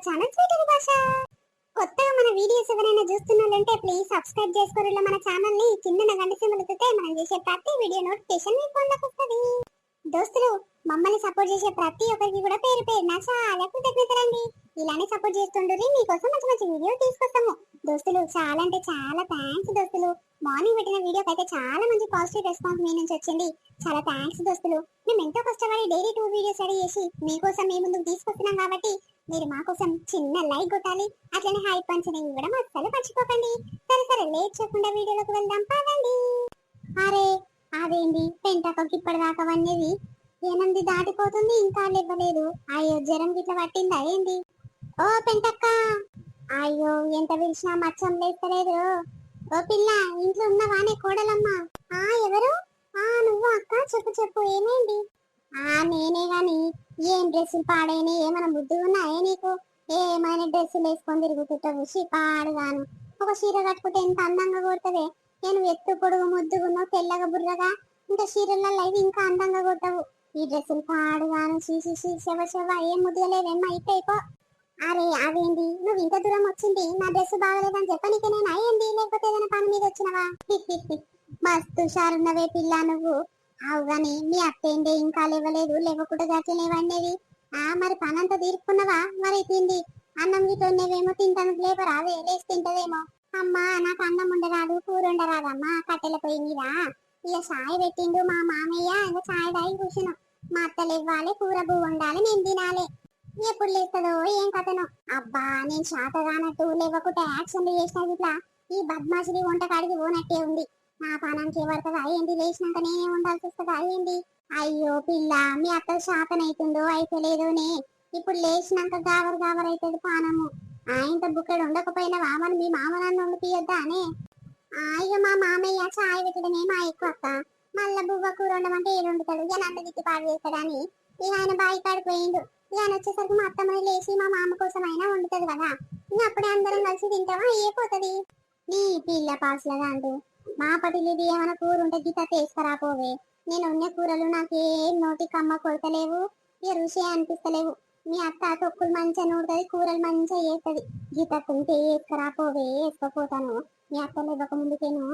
Our channel స్వీటరి భాష. కొత్తగా మన వీడియోస్ ఎవరైనా చూస్తున్నారంటే ప్లీజ్ సబ్స్క్రైబ్ చేసుకోరు. మన ఛానల్ ని కింద గంట సింబల్ ఒత్తితే మనం చేసే ప్రతి వీడియో నోటిఫికేషన్ మీ ఫోన్ లోకి వస్తది. దోస్తులు, మమ్మల్ని సపోర్ట్ చేసే ప్రతి ఒక్కరికి కూడా పేరు పేరున చాలా కృతజ్ఞతలండి. ఇలానే సపోర్ట్ చేస్తుండ్రి, మీకోసం మంచి మంచి వీడియో తీసుకొస్తాము. దోస్తులు, చాలా అంటే చాలా థ్యాంక్స్ దోస్తులు. మార్నింగ్ పెట్టిన వీడియోకి అయితే చాలా మంచి పాజిటివ్ రెస్పాన్స్ మీ నుంచి వచ్చింది. చాలా థ్యాంక్స్ దోస్తులు. మేము ఎంతో కష్టపడి డైలీ 2 వీడియోస్ రెడీ చేసి మీకోసం మీ ముందుకు తీసుకొస్తున్నాం కాబట్టి మీరు మా కోసం చిన్న లైక్ కొట్టాలి. అట్లనే హైప్ పంచడం కూడా అస్సలు మర్చిపోకండి. సరే సరే లేట్ చేయకుండా వీడియోలోకి వెళ్దాం పదండి. అరే అదేంది పెంటకకి ఇప్పటిదాకా వన్నేది 8 దాటిపోతుంది, ఇంకా లేవలేదు. అయ్యో జ్వరం గిట్ల పట్టిందా ఏంది? ఓ పెంటక్క, అయ్యో ఎంత పిలిచినా మచ్చం లేస్తలేదు. ఓ పిల్ల, ఇంట్లో ఉన్నవానే కోడలమ్మా? ఎవరు? నువ్వు అక్క, చెప్పు చెప్పు ఏమైంది? నేనే గాని ఏం డ్రెస్సులు పాడైనా ఏమైనా బుద్ధిగా ఉన్నాయే నీకు? ఏమైనా డ్రెస్సులు వేసుకొని తిరుగుతుంటావు పాడుగాను. ఒక చీర కట్టుకుంటే ఎంత అందంగా కొడతావే. నేను ఎత్తు పొడుగు ముద్దుగున్నావు, తెల్లగా బుర్రగా, ఇంకా చీరలలో ఇంకా అందంగా కొట్టావు. ఈ డ్రెస్సులు పాడుగాను, శీషి శవ శవ ఏం ముద్దుగా లేవేమ్మా, అయిపో. అరే అదేంటి నువ్వు ఇంత దూరం వచ్చింది నా డ్రెస్ బాగలేదని చెప్పనీకి నేను అయ్యింది, లేకపోతే ఏదైనా పని మీద వచ్చినవా? మస్తు షారున్నవే పిల్ల నువ్వు. అవుగాని మీ అత్తేందే ఇంకా లేవలేదు, లేవకుండా గట్లనేవన్నది. మరి పనంతా తీర్చుకున్నావా? మరి తిండి అన్నం గిట్లనేవేమో తింటాను, లేపరా అవే లేచి తింటదేమో. అమ్మా నాకు అన్నం ఉండరాదు, కూర ఉండరాదమ్మా, కట్టెల పొయ్యి మీద. ఇక చాయ్ పెట్టిండు మా మామయ్య, ఇంకా చాయ్ తాగి కూర్చున్నాం. మా అత్తలు ఇవ్వాలి, కూర పువ్వు ఉండాలి, మేము తినాలి. ఎప్పుడు లేస్తుందో ఏం కథనో. అబ్బా నేను శాతగానట్టు లేవకుండా యాక్షన్లు చేసిన ఇట్లా ఈ బద్మాషిని వంట కాడికి పోనట్టే ఉంది. నా పానానికి పడుతుందా ఏంటి? లేచినాక నేనే ఉండాల్సి వస్తుందా ఏంటి? అయ్యో పిల్ల, మీ అత్త శాతనైతుందో అయితే లేదోనే. ఇప్పుడు లేచినాక గావర్ గావర్ అవుతుంది పానము. ఇంత బుక్కడు ఉండకపోయినా వామని మీ మామ నన్ను వండిపియొద్దా అనే. ఇక మా మామయ్య చాయ్ పెట్టడమే మా ఎక్కువ అక్క. మళ్ళా బువ్వ కూర ఉండమంటే ఏడు వండుతాడు, ఇక నన్ను దిక్కి పాడు చేస్తాడని ఇక ఆయన బాయి కాడిపోయిండు. ఇక ఆయన వచ్చేసరికి మా అత్తమ్మని లేచి మా మామ కోసం అయినా వండుతుంది కదా. ఇంకా అప్పుడే అందరం కలిసి తింటామా అయిపోతుంది. నీ పిల్ల పాసులగా అంటూ మా పటిలిది ఏమైనా కూర ఉంటే గీత తీసుకురాపోవే. నేను ఉన్న కూరలు నాకేం నోటి కమ్మ కొడతలేవు, ఇక రుచి అనిపిస్తలేవు. మీ అత్త తొక్కులు మంచిగా నూడుతుంది, కూరలు మంచిగా చేస్తుంది. గీత తింటే వేసుకురాపోవే, వేసుకోపోతాను. మీ అత్తలు ఇవ్వక ముందుకేను.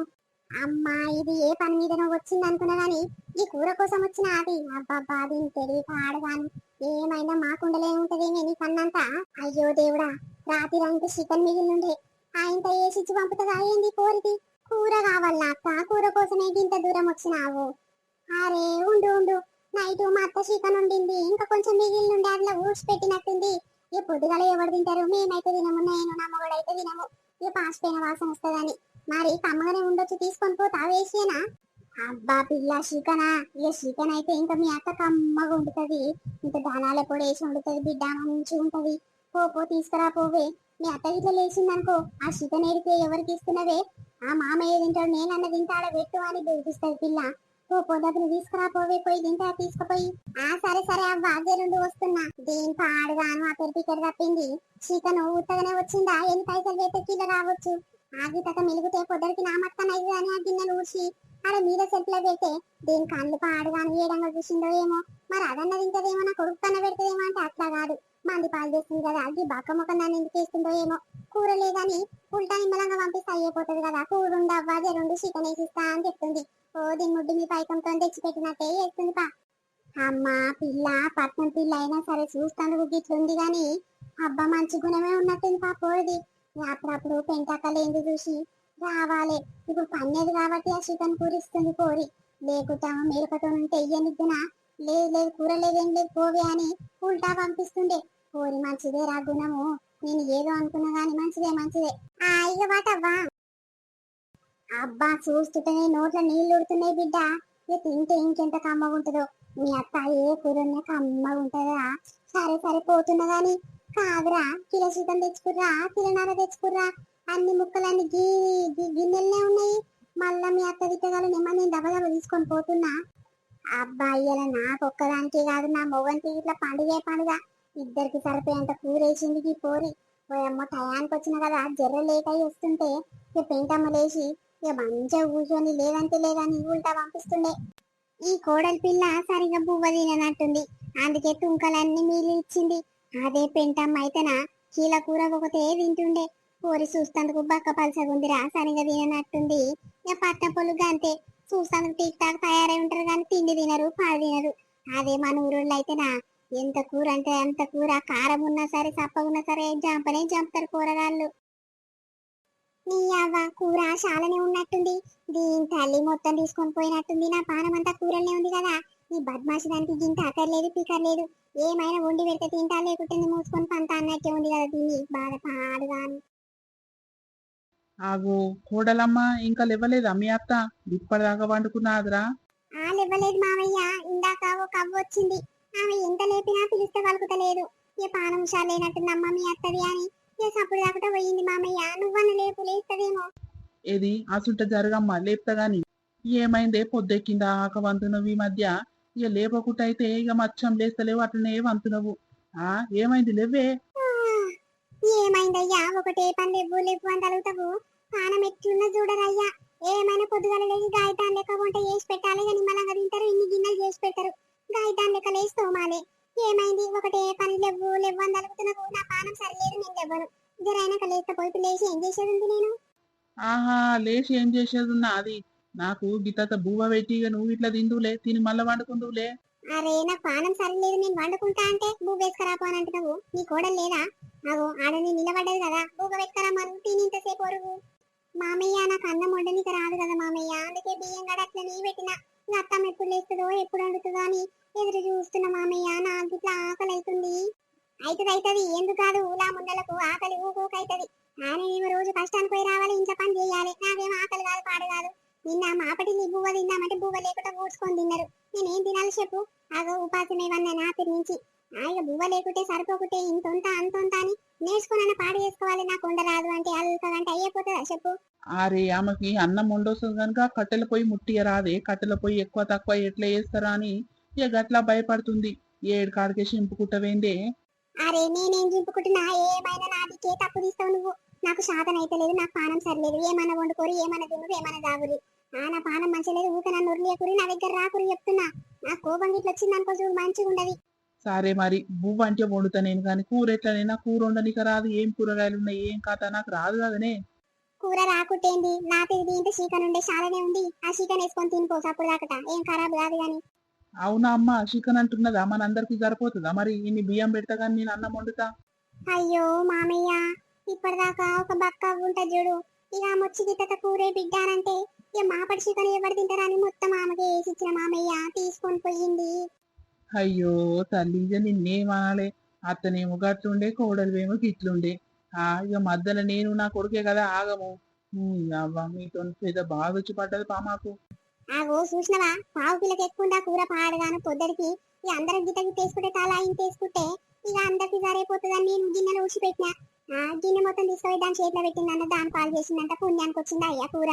అమ్మా ఇది ఏ పని మీదనో వచ్చింది అనుకున్నా గాని ఈ కూర కోసం వచ్చిన అది. అబ్బాబ్బా దీని తెలివి పాడగాను. ఏమైనా మాకుండలే ఉంటదేమే నీ కన్నంతా. అయ్యో దేవుడా, రాత్రి అంతా చికెన్ మిగిలిండే ఆయనతో వేసిచ్చి పంపుతుంది అయ్యింది కోరిది. కూర కావాలా అక్క? కూర కోసమే ఇంత దూరం వచ్చినావు? అరే ఉండు ఉండు, నైట్ మా అత్త చికెన్ ఉండింది, ఇంకా కొంచెం మిగిలినుండే, అట్లా ఊడ్చి పెట్టినట్టుంది. ఇక పొద్దుగాల ఎవరు తింటారు? మేమైతే తినము, నేను నా మొగడైతే తినము. ఇక పాసిపోయిన వాసన వస్తుందని. మరి కమ్మగానే ఉండొచ్చు, తీసుకొని పోతా వేసేనా? అబ్బా పిల్ల చికెనా? ఇక చికెన్ అయితే ఇంకా మీ అత్త కమ్మగా ఉండుతుంది, ఇంకా దానాల పొడి వేసి వండుతుంది బిడ్డ, మంచిగా ఉంటది. పో తీసుకురా పోవే. మీ అత్త ఇట్లా లేచిందనుకో, ఆ చికెన్ ఏడితే ఎవరికి ఇస్తున్నవే? ఆ మామయ్య తింటాడు, నేనన్న తింటాడ పెట్టు అని బెదిరిస్తుంది పిల్ల. పొద్దున తీసుకురా పోవే, పోయి తింటా తీసుకుపోయి. సరే సరే అవ్వ జరుండు వస్తున్నా. దీని పాడుగాను ఆ పెరిపికర్ తప్పింది. చికెన్ ఉత్తగానే వచ్చిందా? ఎన్ని పైసలు పెట్టి కిలో రావచ్చు. ఆగితక మెలుగుతే పొద్దుడికి నా మక్కనైదు అని ఆ గిన్నెలు ఊడ్చి ఆడ మీద సెట్లో పెడితే దీని కళ్ళు పాడుగాను ఏడంగా చూసిందో ఏమో. మరి అదన్న తింటదేమో, నా కొడుకు కన్న పెడతదేమో అంటే అట్లా కాదు, మంది పాలు చేస్తుంది కదా, అది బక్క మొక్క నన్ను ఎందుకు వేస్తుందో ఏమో. కూర లేదని ఉల్టా నిమ్మలంగా పంపిస్తే అయిపోతుంది కదా. కూర ఉండవ్వా జరుండు చికెన్ వేసిస్తా అని చెప్తుంది. దీని ముడ్డు మీ పైకంతో తెచ్చిపెట్టినట్టే వేస్తుంది పా. అమ్మా పిల్ల పట్నం పిల్ల అయినా సరే చూస్తాను గిట్లుంది గాని అబ్బా మంచి గుణమే ఉన్నట్టుంది పాపోది. అప్పుడప్పుడు పెంటకలు ఎందుకు చూసి రావాలి. ఇప్పుడు పన్నెది కాబట్టి ఆ చికెన్ కూర ఇస్తుంది కోరి, లేకుతా మేరకతో ఉంటే ఇయ్యనిద్దునా? లేదు లేదు కూర లేదేం లేదు పోవే అని ఉల్టా పంపిస్తుండే. కోరి మంచిదే రా గుణము. నేను ఏదో అనుకున్నా గాని మంచిదే మంచిదే. ఇక వాటవ్వా. అబ్బా చూస్తుంటేనే నోట్ల నీళ్లు ఉడుతున్నాయి బిడ్డ. ఇక తింటే ఇంకెంత కమ్మగా ఉంటుందో. మీ అత్త ఏ కూరనే కమ్మగా ఉంటుందా? సరే సరే పోతున్నా గాని కాదురా, కిలో చికెన్ తెచ్చుకుర్రా, కిలోన్నర తెచ్చుకుర్రా, అన్ని ముక్కలన్నీ గిన్నెలనే ఉన్నాయి. మళ్ళా మీ అత్త తిట్టగల నేను దెబ్బ తీసుకొని పోతున్నా. అబ్బా ఇయ్యాల నాకు ఒక్కదానికి కాదు, నా మొగనికి ఇట్లా పండుగే పండుగ. ఇద్దరికి సరిపోయేంత కూరేసింది ఈ పోరి. అమ్మ టయానికి వచ్చిన కదా, జర్ర లేట్ అయి వస్తుంటే ఇక పెంటమ్మ లేచి ఇక మంచిగా కూర్చొని లేదంటే లేదని ఉల్టా పంపిస్తుండే. ఈ కోడలి పిల్ల సరిగా బువ్వ తిననట్టుంది, అందుకే తుంకలన్నీ మీలు ఇచ్చింది. అదే పెంటమ్మ అయితేనా కీల కూర ఒకటే తింటుండే. కూర చూస్తందుకు బక్క పలసగుందిరా, సరిగా తిననట్టుంది. ఇక పట్ట పొలుగు అంతే, చూస్తాను టీక్ టాక్ తయారై ఉంటారు కానీ తిండి తినరు, పాడు తినరు. అదే మన ఊరోళ్ళు అయితేనా ఎంత కూర అంటే అంత కూర, కారం ఉన్నా సరే చప్పగున్నా సరే జంపనే జంపుతారు కూరగాళ్ళు. నీ అవ్వ కూర చాలానే ఉన్నట్టుంది. దీని తల్లి మొత్తం తీసుకొని పోయినట్టుంది. నా పానం అంతా కూరలనే ఉంది కదా. ఈ బద్మాషి దానికి గింత అక్కర్లేదు పికర్లేదు. ఏమైనా వండి పెడితే తింటా, లేకుంటే మూసుకొని పంట అన్నట్టే ఉంది కదా. దీన్ని బాధ పాడుగాను. ఆగో కోడలమ్మ, ఇంకా లేవలేదా మీ అత్త? ఇప్పటిదాకా వండుకున్నాదిరా? ఇవ్వలేదు మావయ్య. ఇందాక ఒక అవ్వ వచ్చింది. ఆమె ఎంత లేపినా పిలిస్తే పలుకుతలేదు. ఏ పానం లేనట్టుందమ్మ మీ అత్తది అని ఏ సప్పుడు దాకా పోయింది మామయ్య. నువ్వన్న లేపు, లేస్తదేమో. ఏది అసుంట జరగమ్మ, లేపుతా గాని. ఏమైందే పొద్దెక్కిందా ఆక వంతునవు ఈ మధ్య? ఇక లేపకుంట అయితే ఇక మచ్చం లేస్తలేవు, అట్లనే వంతునవు. ఏమైంది లేవే? ఆ, ఏమైందయ్యా? ఒకటే పని లేవు లేవు అని తలుగుతావు. పానం ఎట్లున్నా చూడరయ్యా. ఏమైనా పొద్దుగాల లేచి గాయటాన్ లెక్క వంట చేసి పెట్టాలి. ఇక నిమ్మలంగా తింటారు, ఇన్ని గిన్నెలు చేసి పెట్టరు. గాయటాన్ లెక్క లేచి తోమాలి. ఏమైంది? ఒకటే పని లేవు లేవు అని తలుగుతున్నావు. నా పానం సరిలేదు, నేను లేవ్వను. జరైనాక లేస్తే పోయి లేచి ఏం చేసేది ఉంది నేను? ఆహా, లేచి ఏం చేసేదున్నా అది. నాకు గిట్ట బువ్వ పెట్టి ఇక నువ్వు ఇట్లా తిందువులే, తిని మళ్ళా వండుకుందువులే. అరే నా పానం సరిలేదు, నేను వండుకుంటా అంటే బువ్వ వేసుకురాపో అని అంటున్నావు. నీ కోడలు లేదా? అగో ఆడని నిలబడ్డది కదా, బువ్వ పెట్టుకురా మనం తిని ఇంతసేపు ఒరుగు. మామయ్య నాకు అన్నం వండనికి రాదు కదా మామయ్య, అందుకే బియ్యం గడ అట్లా నీ పెట్టిన. అత్తమ్మ ఎప్పుడు లేస్తుందో ఎప్పుడు వండుతుందో అని ఎదురు చూస్తున్నా మామయ్య. నాకు ఇట్లా ఆకలి అవుతుంది. అవుతుంది ఎందుకు కాదు, ఊలా ముండలకు ఆకలి ఊకూకైతుంది. నేనేమో రోజు కష్టానికి పోయి రావాలి, ఇంట్లో పని చేయాలి. నాకేమో ఆకలి కాదు పాడు కాదు. నిన్న మాపటి నీ బువ్వ తిందామంటే బువ్వ లేకుండా కూర్చుకొని తిన్నారు. నేనేం తినాలి చెప్పు? ఆగో ఉపాసం ఏమన్నా నాపిరి నుంచి. ఇక బువ్వ లేకుంటే సరిపోకుంటే ఇంతొంత అంతొంత అని నేర్చుకున్న పాడు చేసుకోవాలి. నాకు ఉండరాదు అంటే అల్కగంటే అయ్యిపోతుందా చెప్పు? అరే ఆమెకి అన్నం వండొస్తుంది కనుక కట్టెల పొయ్యి ముట్టియ రాదే, కట్టెల పొయ్యి ఎక్కువ తక్కువ ఎట్లా చేస్తారా అని ఇక గట్లా భయపడుతుంది. ఏడు కాడికే చింపుకుంటవేందే? అరే నేనేం చింపుకుంటున్నా? ఏమైనా నాదికే తప్పు తీస్తావు నువ్వు. నాకు శాతం అయితే లేదు, నాకు పానం సరిలేదు. ఏమైనా వండుకోరు, ఏమైనా తినరు, ఏమైనా దాగురి. నా పానం మంచి లేదు, ఊక నన్ను ఉర్లియకురి, నా దగ్గర రాకురి చెప్తున్నా. నా కోపం ఇట్లా వచ్చింది అనుకో చూడు, మంచిగా ఉండదు. సరే మరి బువ్వ అంటే వండుతా నేను, కానీ కూర ఎట్లనైనా కూర వండనిక రాదు. ఏం కూరగాయలు ఉన్నాయి ఏం కథ నాకు రాదు కదనే. కూర రాకుట్టేంది? నా తిరిగి ఇంత చికెన్ ఉండే చాలానే ఉంది. ఆ చికెన్ వేసుకొని తినిపో అప్పుడు దాకట, ఏం ఖరాబ్ కాదు గాని. అవునా అమ్మ, చికెన్ అంటున్నదా? మన అందరికి సరిపోతుందా మరి? ఇన్ని బియ్యం పెడతా కానీ నేను అన్నం వండుతా. అయ్యో మామయ్య, ఇప్పటిదాకా ఒక బక్క ఉంటది చూడు, ఇక మొచ్చి గిట్ట కూరే బిడ్డానంటే ఇక మాపడి చికెన్ ఎవరు తింటారని మొత్తం ఆమెకి వేసి ఇచ్చిన మామయ్య తీసుకొని పోయింది. అయ్యో తల్లి, ఇక నిన్నేమాలే. అత్తనేమో గట్లుండే, కోడలువేమో గిట్లుండే. ఇక మధ్యలో నేను నా కొడుకే కదా ఆగము. అవ్వ మీతో పెద్ద బాగా వచ్చి పడ్డది పా మాకు. ఆగో చూసినవా, పావు కిలోకి ఎక్కువ కూర పాడగాను పొద్దడికి. ఇక అందరం గిట్ట గిట్ట వేసుకుంటే తలా ఇంత వేసుకుంటే ఇక అందరికి సరైపోతుందని నేను గిన్నెలు ఊడ్చిపెట్టిన. గిన్నె మొత్తం తీసుకుపోయి దాని చేతిలో పెట్టిందన్న, దాని పాలు చేసిందంట, పుణ్యానికి వచ్చిందా అయ్యా కూర.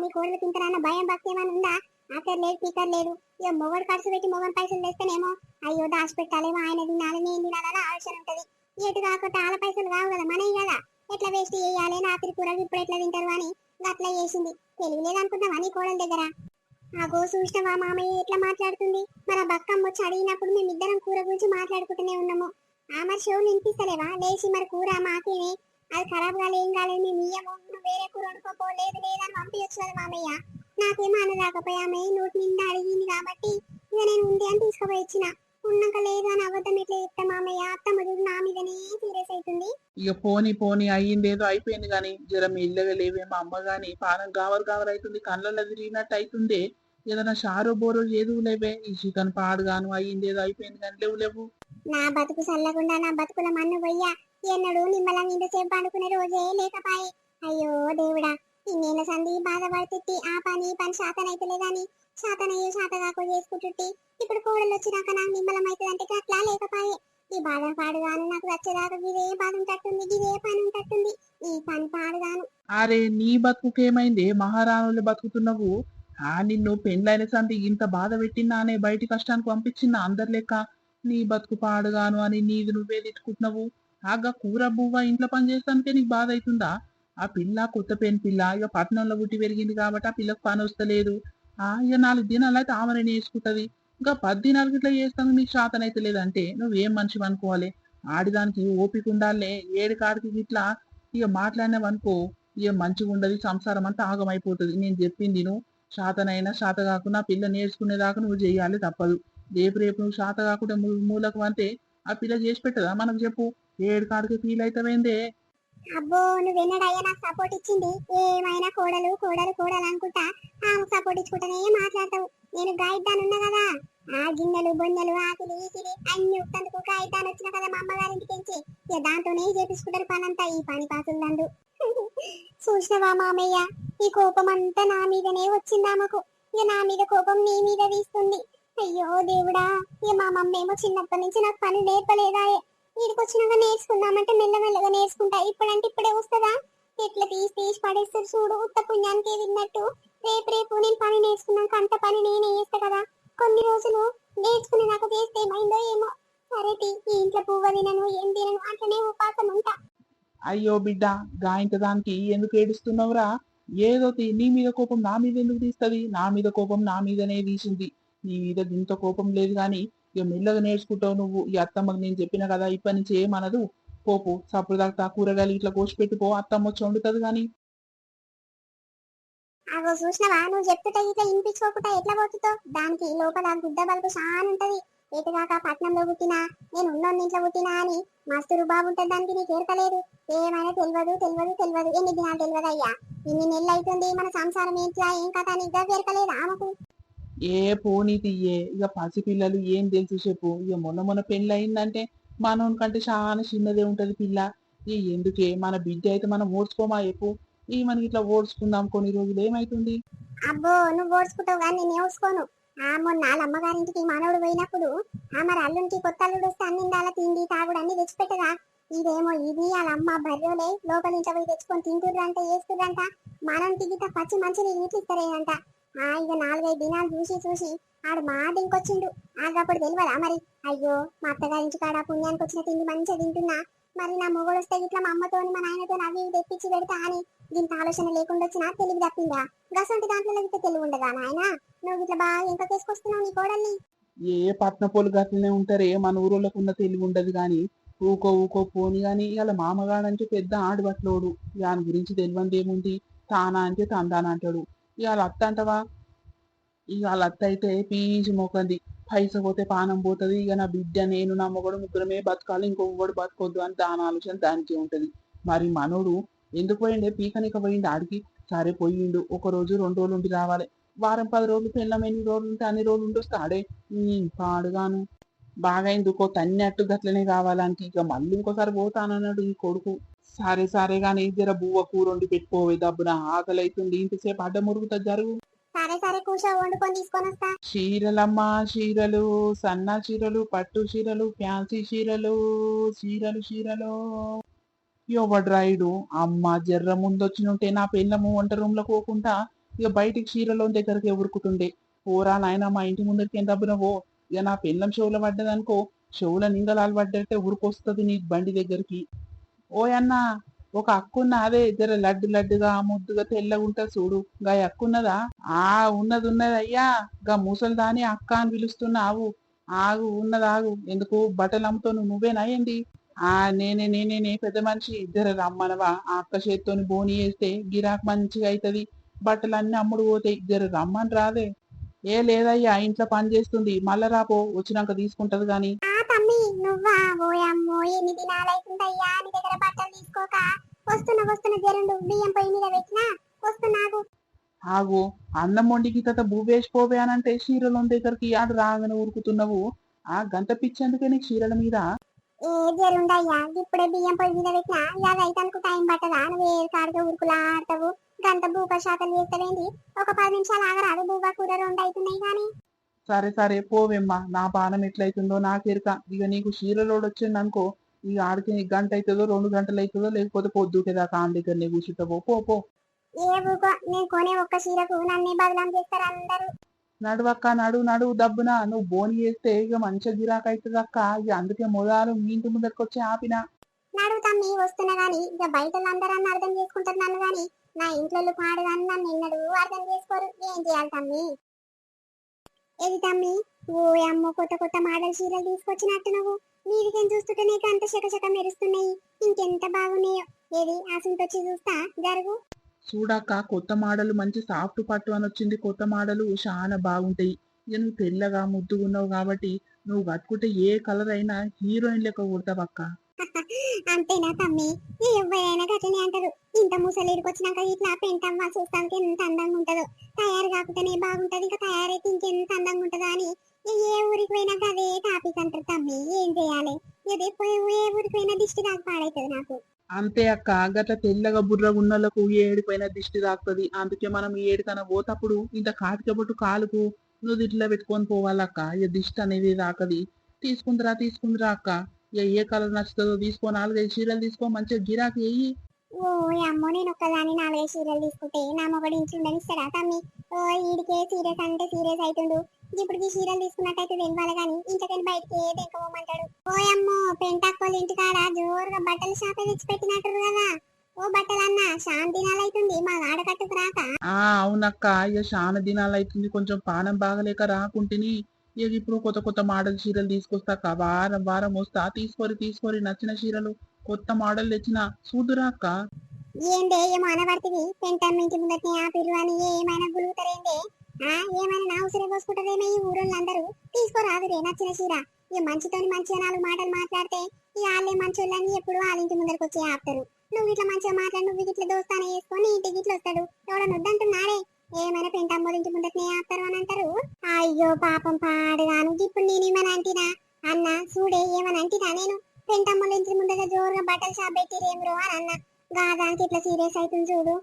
నీ కోడలు తింటారన్న భయం భక్తి ఏమైనా ఉందా? అక్కడ లేదు పీకర్ లేదు. ఇక మొగడు ఖర్చు పెట్టి మొగని పైసలు తెస్తేనేమో అయ్యో దాచి పెట్టాలేమో, ఆయన తినాలి నేను తినాలని ఆలోచన ఉంటది. ఎటు కాకపోతే వాళ్ళ పైసలు కావు కదా, మనవి కదా. ఎట్లా వేస్ట్ చేయాలి, రాత్రి కూరలు ఇప్పుడు ఎట్లా తింటారు అని అట్లా చేసింది. తెలియలేదనుకుంటావా నీ కోడల దగ్గర? ఆగో చూసినవా మామయ్య ఎట్లా మాట్లాడుతుంది. మన బక్కమ్మ వచ్చి అడిగినప్పుడు మేమిద్దరం కూర గురించి మాట్లాడుకుంటూనే ఉన్నాము. మరి షోలు వినిపిస్తలేవా? లేచి మరి కూర మాకేనే, అది ఖరాబ్ కాలే ఏం కాలేదు, మేము ఇయ్యము, నువ్వు వేరే కూర వండుకోపో, లేదు లేదని పంపించచ్చు కదా మామయ్య. నాకేమో అనరాకపోయా, ఆమె నోటి నిండా అడిగింది కాబట్టి ఇక నేను ఉంది అని తీసుకుపోయి ఇచ్చిన. ఉన్నాక లేదు అని అబద్ధం ఎట్లా చెప్తా మామయ్య? అత్తమ్మ చూడు నా మీదనే సీరియస్ అవుతుంది. ఇక పోని పోని అయ్యిందేదో అయిపోయింది గాని జర మెల్లగా లేవే మా అమ్మ గాని, పానం గావరు గావరు అవుతుంది, కళ్ళల్లో తిరిగినట్టు అవుతుంది. ఏదైనా షారో బోరో ఏదో లేవే, ఈ చికెన్ పాడుగాను అయ్యిందేదో అయిపోయింది కానీ లేవు లేవు. నా బతుకు చల్లకుండా నా బతుకుల మన్ను పోయ్యా. ఎన్నడూ నిమ్మలంగా ఇంతసేపు పండుకునే రోజే లేకపాయే. అయ్యో దేవుడా, ఇన్నేళ్ళ సంది బాధపడుతుట్టి ఆ పని ఈ పని శాతనైతే లేదని శాతనయ్యో శాతగాకో చేసుకుంటుట్టి. ఇప్పుడు కోడలు వచ్చినాక నాకు నిమ్మలం అవుతుంది అంటే అట్లా లేకపాయే. ఈ బాధ పాడుగాను, నాకు వచ్చేదాకా గిదే బాధ ఉంటట్టుంది, గిదే పని ఉంటట్టుంది. ఈ పని పాడుగాను. అరే నీ బతుకుకేమైంది? మహారాణులు బతుకుతున్నావు. నిన్ను పెండ్లైన సంది ఇంత బాధ పెట్టినా అనే బయటి కష్టానికి పంపించిందా అందరి లెక్క? నీ బతుకు పాడుగాను అని నీది నువ్వే తిట్టుకుంటున్నావు. కూర బువ్వ ఇంట్లో పని చేస్తానికే నీకు బాధ అవుతుందా? ఆ పిల్ల కొత్త పెన్ పిల్ల, ఇక పట్టణంలో పుట్టి పెరిగింది కాబట్టి ఆ పిల్లకు పని వస్తలేదు. ఇక 4 దినాలు అయితే ఆమెనే నేర్చుకుంటది. ఇంకా 10 దినాలు ఇట్లా చేస్తాను నీకు శాతం అయితే లేదంటే నువ్వేం మనిషి అనుకోవాలి? ఆడిదానికి ఓపిక ఉండాలే. ఏడు కాడికి ఇట్లా ఇక మాట్లాడినావనుకో ఇక మంచిగా ఉండదు, సంసారం అంతా ఆగమైపోతుంది. నేను చెప్పింది నువ్వు శాతనైనా శాత కాకుండా పిల్ల నేర్చుకునేదాకా నువ్వు చేయాలి తప్పదు. రేపు రేపు నువ్వు శాత కాకుండా మూలకు అంటే ఆ పిల్ల చేసి పెట్టదా మనకు చెప్పు. ఏడు కాడికి ఫీల్ అవుతావేందే. అబ్బో నువ్వెన్నడయ్యా నాకు సపోర్ట్ ఇచ్చింది. ఏమైనా కోడలు కోడలు కోడలు అనుకుంటా ఆమె సపోర్ట్ ఇచ్చుకుంటానే మాట్లాడతావు. నేను గాయిద్దానున్నా కదా, ఆ గిన్నెలు బొన్నెలు ఆకిలి ఈకిలి అన్ని ఉట్టందుకు గాయిద్దాను వచ్చిన కదా మా అమ్మగారింటికి నుంచి. ఇక దాంతోనే చేపించుకుంటారు పనంతా ఈ పని పాసులు దండు. చూసినవా మామయ్య, ఈ కోపం అంతా నా మీదనే వచ్చింది ఆమెకు. ఇక నా మీద కోపం నీ మీద వీస్తుంది. అయ్యో దేవుడా, ఇక మా మమ్మ ఏమో చిన్నప్పటి నుంచి నాకు పని నేర్పలేదా. వీడికి వచ్చినాక నేర్చుకుందామంటే మెల్లమెల్లగా నేర్చుకుంటా. ఇప్పుడంటే ఇప్పుడే వస్తుందా? ఎట్లా తీసి తీసి పడేస్తారు చూడు, ఉత్త పుణ్యానికి విన్నట్టు. రేపు రేపు నేను పని నేర్చుకున్నాక అంత పని నేనే చేస్తా కదా. కొన్ని రోజులు నేర్చుకునేదాకా చేస్తే ఏమైందో ఏమో. సరే ఈ ఇంట్లో పువ్వు తినను ఏం తినను అట్లనే ఉపాసం ఉంటా. అయ్యో బిడ్డ, గాయంత దానికి ఎందుకు ఏడుస్తున్నావురా? ఏదో నీ మీద కోపం నా మీద ఎందుకు తీస్తుంది? నా మీద కోపం నా మీదనే తీసింది. నీ మీద ఇంత కోపం లేదు గాని ఇక మెల్లగా నేర్చుకుంటావు నువ్వు. ఈ అత్తమ్మకి నేను చెప్పిన కదా ఇప్పటి నుంచి ఏమనదు. పోపు సప్పుడు దాకా కూరగాయలు ఇట్లా కోసి పెట్టిపో, అత్తమ్మ వచ్చి వండుతుంది గాని. అగో చూసినవా, నువ్వు చెప్తుంటే ఇట్లా ఇంపించుకోకుండా ఎట్లా పోతుందో. దానికి లోపల గుడ్డ బలుపు చాలా ఉంటది. ఎటుగాక పట్నంలో పుట్టినా నేను ఉన్నోన్ని ఇంట్లో పుట్టినా అని మస్తు రుబాబు ఉంటది దానికి. నీకు ఏర్పలేదు ఏమైనా తెలియదు తెలియదు తెలియదు. ఎన్ని దినాలు తెలియదు అయ్యా, ఇన్ని నెలలు అవుతుంది మన సంసారం ఏంట్లా ఏం కథ అని ఇద్దరు ఏర్పలేదు ఆమెకు. ఏ పోనీ తీయే, ఇక పసిపిల్లలు ఏం తెలుసు చెప్పు. ఇక మొన్న మొన్న పెళ్ళి అయిందంటే మనోని కంటే చాలా చిన్నదే ఉంటది పిల్ల. ఈ ఎందుకే మన బిడ్డ అయితే మనం ఓడ్చుకోమా చెప్పు. ఈ మనకి ఇట్లా ఓడ్చుకుందాం కొన్ని రోజులు ఏమైతుంది. అబ్బో నువ్వు ఓడ్చుకుంటావు కానీ నేను ఓడ్చుకోను. ఆ మొన్న వాళ్ళ అమ్మగారింటికి మనవడు పోయినప్పుడు ఆ మరి అల్లునికి కొత్త అల్లుడు వస్తే అన్నిండాల తిండి తాగుడు అన్ని తెచ్చిపెట్టదా. ఇదేమో ఇది వాళ్ళ అమ్మ బర్రోలే లోపల ఇంట్లో పోయి తెచ్చుకొని తింటుర్రంట వేస్తుర్రంట. మనకి గిట్ట పచ్చి మంచి నీళ్ళు ఇస్తారేనంట. ఆ ఇక 4-5 దినాలు చూసి చూసి ఆడు మా దింకొచ్చిండు. ఆగప్పుడు తెలియదా మరి. అయ్యో మా అత్తగారింటి కాడ పుణ్యానికి వచ్చిన తిండి మంచిగా తింటున్నా, మరి నా మొగడు వస్తే ఇట్లా మా అమ్మతోని మా నాయనతో అవి ఇవి తెప్పించి పెడతా అని దీనికి ఆలోచన లేకుండా వచ్చినా తెలివి తప్పిందా. గసంటి దాంట్లో ఇంత తెలివి ఉండదా నాయన. నువ్వు ఇట్లా బాగా ఇంకా తీసుకొస్తున్నావు నీ కోడల్ని. ఏ పట్నపోలు గట్లనే ఉంటారే, మన ఊరోళ్ళకు ఉన్న తెలివి ఉండదు గాని. ఊకో ఊకో పోని గాని ఇవాళ మామగాడంటే పెద్ద ఆడబట్లోడు. దాని గురించి తెలియంది ఏముంది. తానా అంటే తందాన అంటాడు. ఇవాళ అత్త అంటవా, ఇక వాళ్ళ అత్త అయితే పీజు మోకంది. పైస పోతే పానం పోతుంది. ఇక నా బిడ్డ నేను నా మొగడు ముగ్గురమే బతకాలి, ఇంకొకడు బతకొద్దు అని దాని ఆలోచన దానికే ఉంటది. మరి మనోడు ఎందుకు పోయిండే, పీకనిక పోయిండు ఆడికి. సరే పోయిండు, 1 రోజు 2 రోజులు ఉండి రావాలి. వారం 10 రోజులు పెళ్ళం ఎన్ని రోజులు ఉంటే అన్ని రోజులు ఉండి వస్తాడే. పాడుగాను బాగా ఎందుకో తన్నట్టు గట్లనే కావాలానికి. ఇక మళ్ళీ ఇంకోసారి పోతానన్నాడు ఈ కొడుకు. సరే సరే గాని జర బువ్వ కూర వండి పెట్టుకోవే దబ్బున, ఆకలి అవుతుంది. ఇంతసేపు అడ్డ మురుగుతా జరుగు. సరే సరే కూర్చో, వండుకొని తీసుకొని వస్తా. చీరలమ్మా చీరలు, సన్న చీరలు, పట్టు చీరలు, ఫ్యాన్సీ చీరలు, చీరలు చీరలు. ఎవడ్రాయుడు అమ్మ జర్ర ముందొచ్చినుంటే నా పెళ్ళము వంట రూమ్ లో పోకుండా ఇక బయటికి చీరలో దగ్గరికి ఉరుకుతుండే. పోరా నాయన మా ఇంటి ముందరికి ఏం దబ్బునవో. ఇక నా పెళ్ళం చెవుల పడ్డదనుకో, చెవుల నింగలాలు పడ్డట్టే ఉరుకొస్తుంది నీ బండి దగ్గరికి. ఓయన్నా, ఒక అక్కున్న అదే జర లడ్డు లడ్డుగా ముద్దుగా తెల్లగా ఉంటా చూడు, గా అక్కున్నదా? ఆ ఉన్నది ఉన్నది అయ్యా. గా ముసలి దాని అక్క అని పిలుస్తున్నావు. ఆగు ఉన్నది ఆగు. ఎందుకు బట్టలు అమ్ముతాను నువ్వేనా ఏంది? ఆ నేనే పెద్ద మనిషి. ఇద్దరు రమ్మనవా, ఆ అక్క చేత్తోని బోని వేస్తే గిరాక్ మంచిగా అవుతుంది. బట్టలన్నీ అమ్ముడు పోతాయి. ఇద్దరు రమ్మని రాదే. ఏ లేదయ్యా, ఇంట్లో పని చేస్తుంది. మళ్ళా రాపో, వచ్చినాక తీసుకుంటది గాని. ఆ తమ్మి నువ్వా? ఓయమ్మో ఎన్ని దినాలు అవుతుందయ్యా నీ దగ్గర బట్టలు తీసుకోక. వస్తున్నా వస్తున్నా, జరండు బియ్యం పొయ్యి మీద పెట్టినా వస్తున్నాగు. ఆగు, అన్నం వండికి తత బువ్వేసిపోవే అనంటే చీరల దగ్గరికి ఆడు రాగానే ఊరుకుతున్నావు. ఆ గంట పిచ్చేందుకే నీకు చీరల మీద. ఏ జరుండయ్యా, ఇప్పుడే బియ్యం పొయ్యి మీద పెట్టినా ఇలాగ అయితే టైం పట్టదా. నువ్వు ఏ కాడితో ఉరుకులాడతావు, గంట భూప శాతం చేస్తావేంటి. ఒక 10 నిమిషాలు ఆగరాదు, భూపా కూర 2 అవుతున్నాయి కానీ. సరే సరే పోవెమ్మా, నా పానం ఎట్లయితుందో నాకెరక. ఇక నీకు చీరలోడు వచ్చింది అనుకో, ఇక ఆడికి నీకు గంట అవుతుందో 2 గంటలు అవుతుందో, లేకపోతే పొద్దుకేదాకా ఆమె దగ్గరనే కూర్చుంటావో. పో పో. ఏ ఊకో, నేను కొనే ఒక్క చీరకు నన్నే బదలాం చేస్తారు అందరూ. నడువక్క నడు నడు దబ్బున. నువ్వు బోని చేస్తే ఇక మంచిగా గిరాక్ అవుతుంది అక్క. ఇక అందుకే మొదలు మీ ఇంటి ముందరికి వచ్చి ఆపిన. నడువు తమ్మి వస్తున్నా గాని, ఇక బయట అందరూ అర్థం చేసుకుంటారు నన్ను గాని, నా ఇంట్లో పాడు కానీ నన్ను ఎన్నడూ అర్థం చేసుకోరు. ఏం చేయాలి తమ్మి? ఏది తమ్మి, ఓ అమ్మో కొత్త కొత్త మోడల్ చీరలు తీసుకొచ్చినట్టు నువ్వు. మీదికేం చూస్తుంటే నీకు అంత శకశక మెరుస్తున్నాయి. ఇంకెంత బాగున్నాయో. ఏది ఆసుంటొచ్చి చూస్తా జరుగు. చూడక్క కొత్త మోడల్ మంచి సాఫ్ట్ పట్టు అని వచ్చింది. కొత్త మోడల్ చాలా బాగుంటాయి. ఇక నువ్వు తెల్లగా ముద్దుగున్నావు కాబట్టి నువ్వు కట్టుకుంటే ఏ కలర్ అయినా హీరోయిన్ లెక్క కొడతావక్క. అంతేనా తమ్మి? ఈ ఎవ్వరైనా గట్లనే అంటారు. ఇంత ముసలిడికి వచ్చినాక ఇట్లా పెంటమ్మ చూస్తానికి ఎంత అందంగా ఉంటదో. తయారు కాకుండానే బాగుంటది, ఇంకా తయారైతే ఇంకెంత అందంగా ఉంటదో అని ఏ ఊరికి పోయినా అదే టాపిక్ అంటారు తమ్మి. ఏం చేయాలి? ఇది ఏ ఊరికి పోయినా దిష్టి దాకా పాడైతుంది నాకు. అంతే అక్క, గట్ల తెల్లగా బుర్రగా ఉన్నోళ్ళకు ఏడిపోయిన దిష్టి తాకుతుంది. అందుకే మనం ఏడికైనా పోతప్పుడు ఇంత కాటిక బొట్టు కాలుకు నువ్వు ఇట్లా పెట్టుకొని పోవాలక్క. ఇక దిష్టి అనేది తాకది. తీసుకుందిరా అక్క. ఇక ఏ కలర్ నచ్చుతుందో తీసుకో, 4-5 చీరలు తీసుకో, మంచిగా గిరాకీ వెయ్యి. ఓ అమ్మో, నేను ఒక్కదాని 4 చీరలు తీసుకుంటే నా మొగడు ఇంట్లో ఉండనిస్తాడా తమ్మి? ఓ ఈడికే సీరియస్ అంటే సీరియస్ అవుతుండు. ఇప్పుడు ఈ చీరలు తీసుకున్నట్టయితే తెలియాలి కానీ ఇంతకని బయటికి ఏది ఎంకపోమంటాడు. ఓ అమ్మో, పెంటాకోళ్ళ ఇంటికాడ జోరుగా బట్టల షాపే తెచ్చి పెట్టినట్టు కదా. ఓ బట్టలన్నా శాంతి అవుతుంది మా ఆడకట్టుకు రాక. అవునక్క, ఇక చాలా దినాలు అవుతుంది. కొంచెం పానం బాగలేక రాకుంటిని. ఇక ఇప్పుడు కొత్త కొత్త మోడల్ చీరలు తీసుకొస్తాక వారం వారం వస్తా. తీసుకోరి నచ్చిన చీరలు కొత్త మోడల్ తెచ్చిన చూదురా అక్క. ఏందే ఏమో అనబడుతుంది. పెంటమ్మ ఇంటి ముందటి ఆపిరు అని ఏమైనా గులుగుతారేందే? ఏమైనా నా ఉసిరే పోసుకుంటారేమో ఈ ఊరోళ్ళందరూ. తీసుకోరాదురే నచ్చిన చీర. ఇక మంచితోని మంచిగా 4 మాటలు మాట్లాడితే ఈ వాళ్ళే మంచోళ్ళని ఎప్పుడు వాళ్ళ ఇంటి ముందరకు వచ్చి ఆపుతారు. నువ్వు ఇట్లా మంచిగా మాట్లాడి నువ్వు ఇట్లా దోస్తానే వేసుకొని ఇంటికి ఇట్లా వస్తాడు. ఎవడన్నా వద్దంటున్నారే? ఏమైనా పెంటమ్మోళ్ళ ఇంటి ముందటనే ఆపుతారు అని అంటారు. అయ్యో పాపం పాడుగాను. ఇప్పుడు నేనేమైనా అంటినా? అన్న చూడే ఏమైనా అంటినా నేను? పెంటమ్మోళ్ళ ఇంటి ముందర జోరుగా బట్టల షాప్ పెట్టిరేమ్రో అని అన్న. గాదానికి ఇట్లా సీరియస్ అవుతుంది చూడు.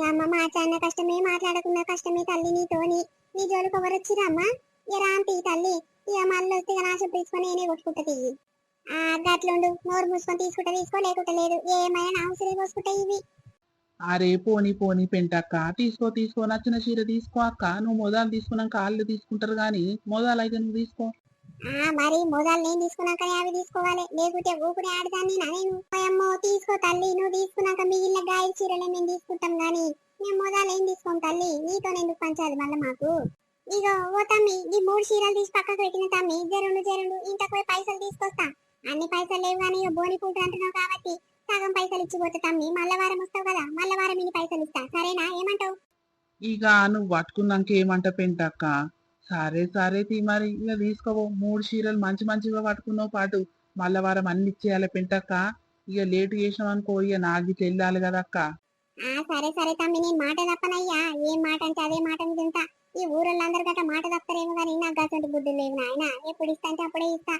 అమ్మ మాట్లాడిన కష్టమే, మాట్లాడకున్న కష్టమే తల్లి నీతోని. నీ జోలికి ఎవరు వచ్చిరమ్మా? రాంతి తల్లి. ఇక మళ్ళీ వస్తే నాశ తీసుకొని నేనే కొట్టుకుంటది. గట్లుండు, నోరు మూసుకొని తీసుకుంటా తీసుకో, లేకుంటే లేదు. ఏమైనా నా ఉసిరి పోసుకుంటా ఇవి. అరే పోనీ పెంటక్క, తీసుకో నచ్చిన చీర తీసుకో అక్క. నువ్వు మొదలు తీసుకున్నాక వాళ్ళు తీసుకుంటారు గాని మొదలు అయితే నువ్వు తీసుకో. మరి మొదలు నేను తీసుకున్నాకనే అవి తీసుకోవాలి, లేకుంటే ఊపిరి ఆడదాన్ని నేను. అమ్మో తీసుకో తల్లి, నువ్వు తీసుకున్నాక మిగిలిన గాయ చీరలే మేము తీసుకుంటాం గాని మేము మొదలు ఏం తీసుకోం తల్లి. నీతో ఎందుకు పంచాలి మళ్ళీ మాకు? ఇగో ఓ తమ్మి, ఈ 3 చీరలు తీసి పక్కకు పెట్టిన తమ్మి. జరుండు ఇంతకు పోయి పైసలు తీసుకొస్తా. అన్ని పైసలు లేవు కానీ బోని పూట అంటున్నావు కాబట్టి సగం పైసలు ఇచ్చిపోతా తమ్మి. మళ్ళా వారం వస్తావు కదా, మళ్ళా వారం ఇన్ని పైసలు ఇస్తా. సరేనా? ఏమంటావు? ఇక నువ్వు పట్టుకున్నాక ఏమంట పెంటక్క. సరే తీ మరి ఇక తీసుకోవో. 3 చీరలు మంచిగా పట్టుకున్నావు పాటు మళ్ళా వారం అన్ని ఇచ్చేయాలి పెంటక్క. ఇక లేటు చేసినాం అనుకో, ఇక నాకు ఇట్లా వెళ్ళాలి కదా అక్క. సరే తమ్మి, నేను మాట తప్పనయ్యా. ఏం మాట అంటే అదే మాట మీద ఉంటా. ఈ ఊరోళ్ళందరూ గట్ట మాట తప్పరేమో కానీ నాకు అసలు బుద్ధులు లేవు నాయన. ఎప్పుడు ఇస్తా అంటే అప్పుడే ఇస్తా.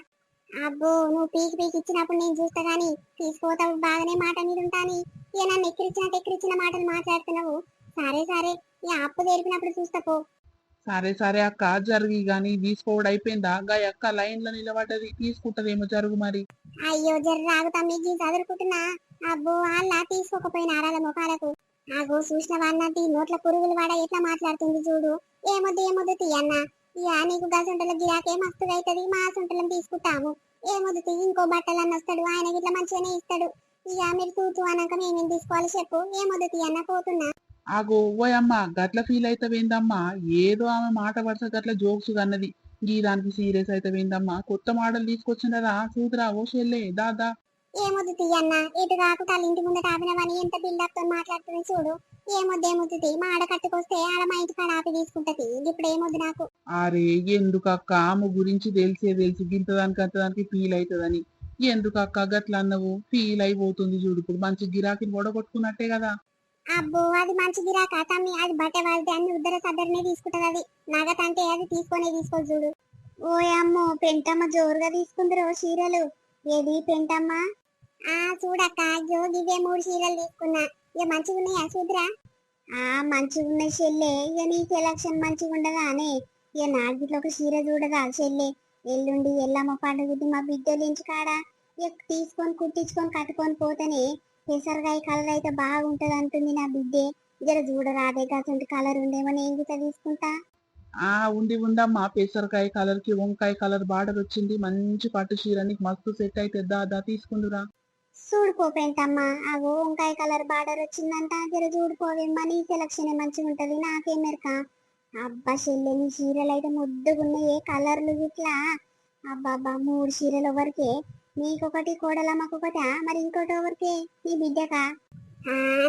అబ్బో, నువ్వు పీకి ఇచ్చినప్పుడు నేను చూస్తా గానీ తీసుకోతావు బాగానే మాట మీద ఉంటాని. ఇక నన్ను ఎక్కిరించిన మాటలు మాట్లాడుతున్నావు. సరే ఈ అప్పు తెరిపినప్పుడు చూస్తా పో. సరే అక్క, జరిగి గాని తీసుకోవడం అయిపోయిందా? గా అక్క లైన్ లో నిలబడ్డది, తీసుకుంటదేమో జరుగు మరి. అయ్యో జర్ర ఆగుతామ్మి, గీ చదువుకుంటున్నా. అబ్బో అలా తీసుకోకపోయినా అరాల ముఖాలకు. ఆగో చూసిన వాళ్ళంటి నోట్ల పురుగులు వాడ ఎట్లా మాట్లాడుతుంది చూడు. ఏమొద్దు తీయన్న. ఇక నీకు గసంటల గిరాకే మస్తుగా అవుతుంది. మా సొంటలను తీసుకుంటాము. ఏమొద్దు తీ, ఇంకో బట్టలన్న వస్తాడు, ఆయన ఇట్లా మంచిగానే ఇస్తాడు. ఇక మీరు తూతూ అన్నాక మేమేం తీసుకోవాలి చెప్పు. ఏమొద్దు తీయన్న, పోతున్నా. ఆగో ఓయమ్మ, గట్ల ఫీల్ అయితవేందమ్మా? ఏదో ఆమె మాట వరుస గట్ల జోక్స్ అన్నది. గీ దానికి సీరియస్ అయితవేందమ్మా? కొత్త మోడల్ తీసుకొచ్చినరా చూదురా ఓ చెల్లే, దాదా. ఏమొద్దు తీయన్న, ఇటు కాకు తల్లి ఇంటి ముందట ఆపినవని ఎంత బిల్డప్ తో మాట్లాడుతుంది చూడు. ఏమొద్దు తీ, మా ఆడ కట్టుకొస్తే ఆడ మా ఇంటి కాడ ఆపి తీసుకుంటది. ఇప్పుడు ఏమొద్దు నాకు. అరే ఎందుకక్క, ఆమె గురించి తెలిసి గింతదానికి అంతదానికి ఫీల్ అవుతుందని ఎందుకక్క గట్ల అన్నవు? ఫీల్ అయిపోతుంది చూడు. ఇప్పుడు మంచి గిరాకీని ఓడగొట్టుకున్నట్టే కదా. అబ్బో, అది మంచి గిరాకా తమ్మి? అది బట్ట వాళ్ళది అన్ని ఉద్దర సద్దరనే తీసుకుంటది. అది నగతంటే అది తీసుకోదు చూడు. ఓయమ్మో, పెంటమ్మ జోరుగా తీసుకుందరో చీరలు. ఏది పెంటమ్మ? చూడక్క, గివే 3 చీరలు తీసుకున్నా. ఇక మంచిగా ఉన్నాయా చూద్రా? మంచిగా ఉన్నాయి చెల్లె. ఇక నీ సెలక్షన్ మంచిగా ఉండదా అనే? ఇక నాకు ఇట్లా ఒక చీర చూడదా చెల్లె? ఎల్లుండి ఎల్లమ్మ పండుగది మా బిడ్డలు ఇంటికాడ. ఇక తీసుకొని కుట్టించుకొని కట్టుకొని పోతేనే పెసరకాయ కలర్ అయితే బాగుంటది అంటుంది నా బిడ్డే. జర చూడరాదే, గసంటి కలర్ ఉండేమో నేను గిట్లా తీసుకుంటా. ఉండమ్మా, పెసరకాయ కలర్ కి వంకాయ కలర్ బార్డర్ వచ్చింది. మంచి పట్టు చీర నీకు మస్తు సెట్ అయితే దాదా తీసుకుందురా. చూడుకోపేంటమ్మా, అగో వంకాయ కలర్ బార్డర్ వచ్చిందంట. జర చూడుకోవేమ్మా, నీ సెలక్షన్ మంచిగా ఉంటది, నాకేమెరక. అబ్బా చెల్లె, నీ చీరలు అయితే ముద్దుగున్నాయి. కలర్లు ఇట్లా అబ్బాబ్బా 3 చీరలు ఎవరికే? నీకొకటి కోడలమ్మకొకటా? మరి ఇంకోటి ఎవరికే? నీ బిడ్డకా?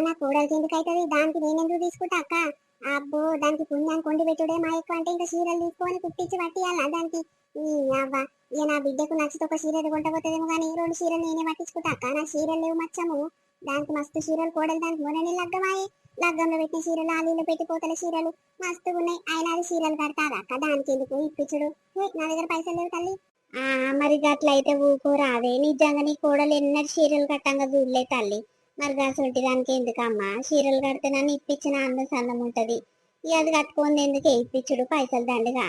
నా కోడలికి ఎందుకు అవుతుంది? దానికి నేనెందుకు తీసుకుంటా అక్క? అబ్బో దానికి పుణ్యాన్ని కొండి పెట్టుడే మా ఎక్కువ అంటే ఇంకా చీరలు తీసుకొని కుట్టించి పట్టియాలా దానికి? ఈ అవ్వ ఇక నా బిడ్డకు నచ్చితే ఒక చీర కొంటపోతుందేమో కానీ 2 చీరలు నేనే పట్టించుకుంటా అక్క. నా చీరలు లేవు మచ్చము. దానికి మస్తు చీరలు కోడలు దానికి మొన్న లగ్గమాయే. లగ్గంలో పెట్టిన చీరలు ఆలీలో పెట్టిపోతల చీరలు మస్తుగా ఉన్నాయి. అయినా అది చీరలు కడతాదా అక్క? దానికి ఎందుకు ఇప్పించుడు? నా దగ్గర పైసలు లేవు తల్లి. మరి గట్లయితే ఊకోరాదే. నిజంగా నీ కోడలు ఎన్నటి చీరలు కట్టంగా చూడలే తల్లి. మరి దాసొంటి దానికి ఎందుకమ్మా? చీరలు కడితే నన్ను ఇప్పించిన అందం సందం ఉంటది. ఇక అది కట్టుకుంది ఎందుకే ఇప్పించుడు పైసలు దండగా?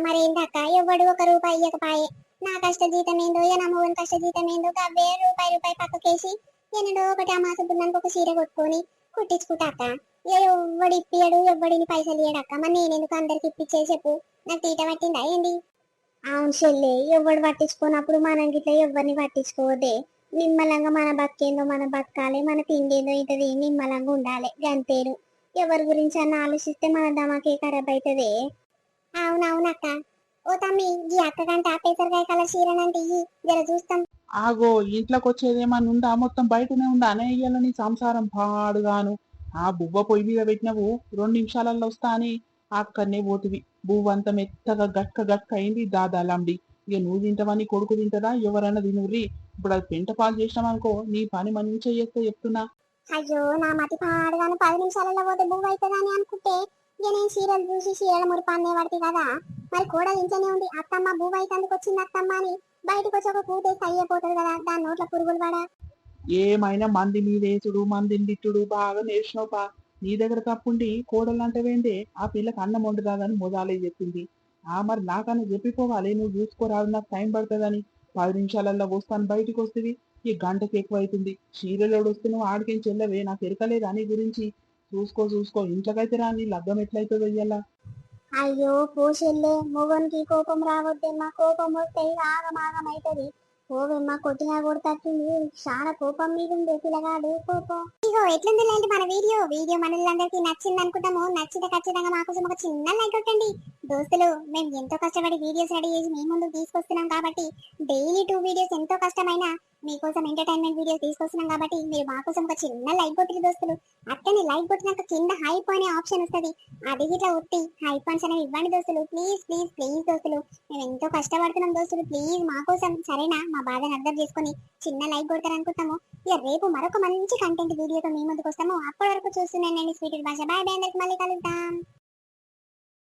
మరి ఏంటక్క ఎవ్వడు 1 రూపాయి ఇయ్యకపాయే. నా కష్ట జీతం ఏందో నా మొగని కష్ట జీతం ఏందో గవ్వే రూపాయి పక్కకేసి ఎన్నడో ఒకటి అమాస పున్నానికి ఒక చీర కొట్టుకొని కుట్టించుకుంటా అక్క. ఇక ఎవ్వడు ఇప్పియడు ఎవ్వడిని పైసలు ఇయ్యడక్క. మరి నేనెందుకు అందరికి ఇప్పించే చెప్పు? నాకు తీట పట్టిందా ఏంది? అవును చెల్లె, ఎవడు పట్టించుకోనప్పుడు మనం గిట్లా ఎవరిని పట్టించుకోవద్దే. నిమ్మలంగా మన బతికేందో మనం బతకాలి, మన తిండేందో ఇంటది నిమ్మలంగా ఉండాలి గంతేను. ఎవరి గురించి అన్న ఆలోచిస్తే మన దమాకే ఖరాబ్ అవుతుంది. అవునవునక్క. ఓ తమ్మి ఈ అక్క గంట పెసరకాయ కలర్ చీరనంటే జర చూస్తాం. ఆగో ఇంట్లోకి వచ్చేదేమన్నా ఉందా? మొత్తం బయటనే ఉందా అనే ఇయ్యాల నీ సంసారం పాడుగాను. ఆ బువ్వ పొయ్యి మీద పెట్టినవు 2 నిమిషాలలో వస్తా అని అక్కడనే పోతివి. బువ్వ అంత మెత్తగా గట్క అయింది దాదాలండి. ఇక నువ్వు తింటావని కొడుకు తింటదా? ఎవరైనా తినుర్రి. ఇప్పుడు అది పెంట పాలు చేసినావనుకో నీ పని మంచిగా చేస్తే చెప్తున్నా. అయ్యో నా మతి పాడుగాను 10 నిమిషాలలో పోతే బువ్వ అవుతుందని అనుకుంటే ఇక నేను చీరలు చూసి చీరల మురిపాన్నే పడితే కదా. మరి కూడా ఇంట్లోనే ఉంది అత్తమ్మ బువ్వ అయితే వచ్చింది అత్తమ్మ అని బయటకు వచ్చి ఒక కూతేసి అయ్యిపోతుంది కదా. దాని నోట్ల పురుగులు పడా. ఏమైనా మంది మీదేసుడు మందిని తిట్టుడు బాగా నేర్చినోపా. నీ దగ్గర తప్పుండి కోడలంటవేందే? ఆ పిల్లకి అన్నం వండురాదని మొదలై చెప్పింది. మరి నాకన్నా చెప్పిపోవాలి, నువ్వు చూసుకోరాదు, నాకు టైం పడుతుందని. 10 నిమిషాలలో వస్తాను బయటికి వస్తుంది. ఈ గంటకి ఎక్కువ అవుతుంది. చీరలోడు వస్తే నువ్వు ఆడికేం చెల్లవే? నాకు ఎరకలేదు అని గురించి. చూసుకో ఇంట్లోకైతే రాని లగ్గం ఎట్లయితుందో ఇయ్యాల. అయ్యో పోషెల్లే మొగనికి కోపం రావద్దమ్మా. కోపం వస్తే ఆగమాగం అవుతుంది. ఓవెమ్మా కొట్టినా కొడతట్టుంది. చాలా కోపం మీద ఉంది పిల్లగాడు కోపం. ఇగో ఎట్లుంది లేండి మన వీడియో మనలందరికీ నచ్చింది అనుకుంటాము. నచ్చితే ఖచ్చితంగా మాకోసం ఒక చిన్న లైక్ కొట్టండి దోస్తులు. మేము ఎంతో కష్టపడి వీడియోస్ రెడీ చేసి మీ ముందుకు తీసుకొస్తున్నాం కాబట్టి డైలీ 2 వీడియోస్ ఎంతో కష్టమైనా మీకోసం ఎంటర్టైన్మెంట్ వీడియోస్ తీసుకొస్తున్నాం కాబట్టి మీరు మాకోసం ఒక చిన్న లైక్ కొట్టి దోస్తులు. అట్టని లైక్ కొట్టినాక కింద హైప్ అనే ఆప్షన్ వస్తుంది. అది ఇట్లా ఉట్టి హై పాయింట్స్ అనేవి ఇవ్వండి దోస్తులు. ప్లీజ్ దోస్తులు. మేము ఎంతో కష్టపడుతున్నాం దోస్తులు. ప్లీజ్ మా కోసం సరేనా? మా బాధను అర్థం చేసుకొని చిన్న లైక్ కొడతారు అనుకుంటాము. ఇక రేపు మరొక మంచి కంటెంట్ వీడియోతో మీ ముందుకు వస్తాము. అప్పటి వరకు చూస్తున్నానండి స్వీట్ భాష. బాయ్ బాయ్, అందరికి మళ్ళీ కలుద్దాం.